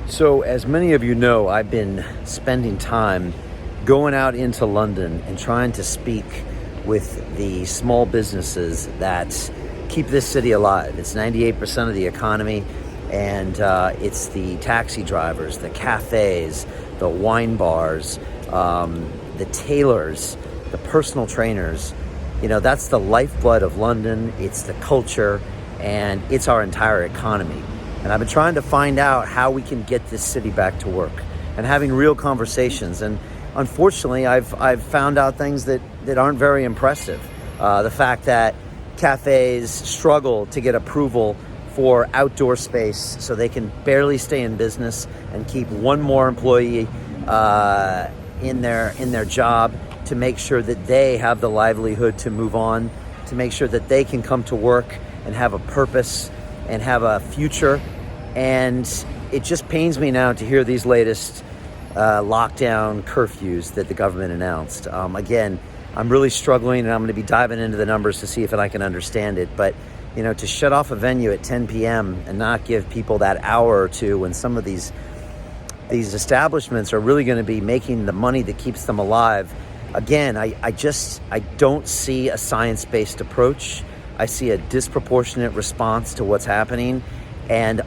So, as many of you know, I've been spending time going out into London and trying to speak with the small businesses that keep this city alive. It's 98% of the economy, and it's the taxi drivers, the cafes, the wine bars, the tailors, the personal trainers. You know, that's the lifeblood of London. It's the culture, and it's our entire economy. And I've been trying to find out how we can get this city back to work and having real conversations. And unfortunately, I've found out things that aren't very impressive. The fact that cafes struggle to get approval for outdoor space, so they can barely stay in business and keep one more employee in their job to make sure that they have the livelihood to move on, to make sure that they can come to work and have a purpose and have a future. And it just pains me now to hear these latest lockdown curfews that the government announced. Again, I'm really struggling, and I'm going to be diving into the numbers to see if I can understand it. But, you know, to shut off a venue at 10 p.m. and not give people that hour or two when some of these establishments are really going to be making the money that keeps them alive. Again, I don't see a science-based approach. I see a disproportionate response to what's happening. And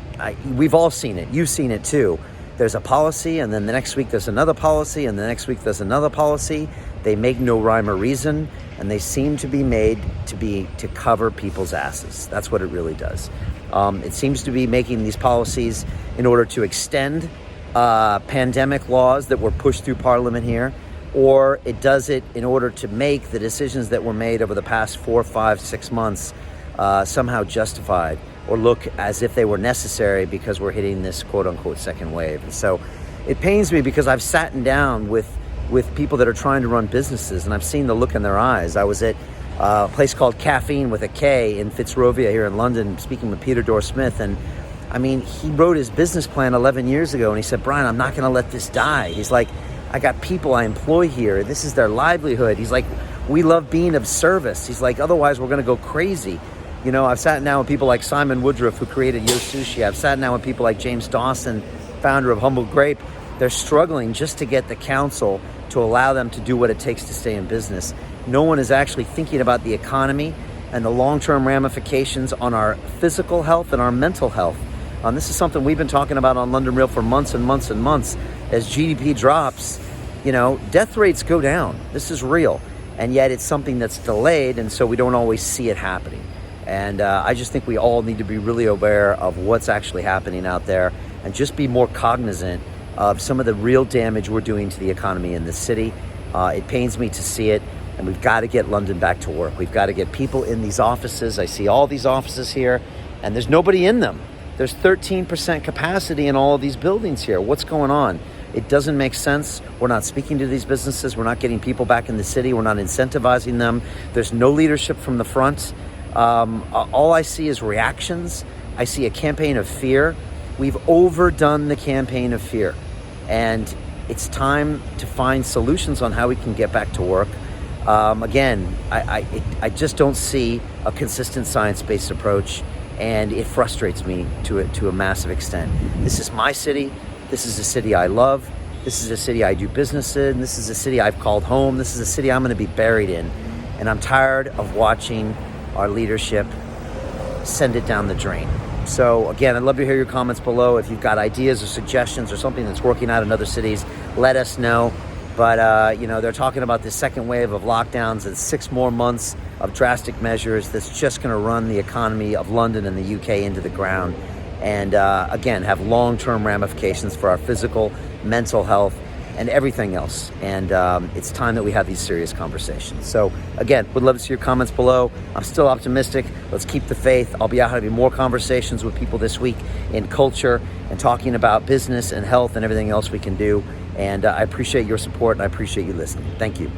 we've all seen it. You've seen it too. There's a policy, and then the next week there's another policy, and the next week there's another policy. They make no rhyme or reason, and they seem to be made to cover people's asses. That's what it really does. It seems to be making these policies in order to extend pandemic laws that were pushed through Parliament here, or it does it in order to make the decisions that were made over the past 4, 5, 6 months somehow justified, or look as if they were necessary because we're hitting this quote-unquote second wave. And so it pains me because I've sat down with people that are trying to run businesses, and I've seen the look in their eyes. I was at a place called Caffeine with a K in Fitzrovia here in London, speaking with Peter Dorr-Smith. And I mean, he wrote his business plan 11 years ago, and he said, "Brian, I'm not going to let this die." He's like, "I got people I employ here. This is their livelihood." He's like, "We love being of service." He's like, "Otherwise, we're going to go crazy." You know, I've sat down with people like Simon Woodruff, who created Yo Sushi. I've sat down with people like James Dawson, founder of Humble Grape. They're struggling just to get the council to allow them to do what it takes to stay in business. No one is actually thinking about the economy and the long-term ramifications on our physical health and our mental health. This is something we've been talking about on London Real for months and months and months. As GDP drops, you know, death rates go down. This is real. And yet it's something that's delayed, and so we don't always see it happening. And I just think we all need to be really aware of what's actually happening out there and just be more cognizant of some of the real damage we're doing to the economy in this city. It pains me to see it, and we've got to get London back to work. We've got to get people in these offices. I see all these offices here, and there's nobody in them. There's 13% capacity in all of these buildings here. What's going on? It doesn't make sense. We're not speaking to these businesses. We're not getting people back in the city. We're not incentivizing them. There's no leadership from the front. All I see is reactions. I see a campaign of fear. We've overdone the campaign of fear, and it's time to find solutions on how we can get back to work. Again, I just don't see a consistent science-based approach, and it frustrates me to a massive extent. This is my city. This is a city I love. This is a city I do business in. This is a city I've called home. This is a city I'm going to be buried in, and I'm tired of watching our leadership send it down the drain. So again, I'd love to hear your comments below. If you've got ideas or suggestions or something that's working out in other cities, let us know. But you know, they're talking about this second wave of lockdowns and 6 more months of drastic measures that's just going to run the economy of London and the UK into the ground, and again, have long-term ramifications for our physical, mental health, and everything else. And it's time that we have these serious conversations. So again, would love to see your comments below. I'm still optimistic. Let's keep the faith. I'll be out having more conversations with people this week in culture and talking about business and health and everything else we can do. And I appreciate your support, and I appreciate you listening. Thank you.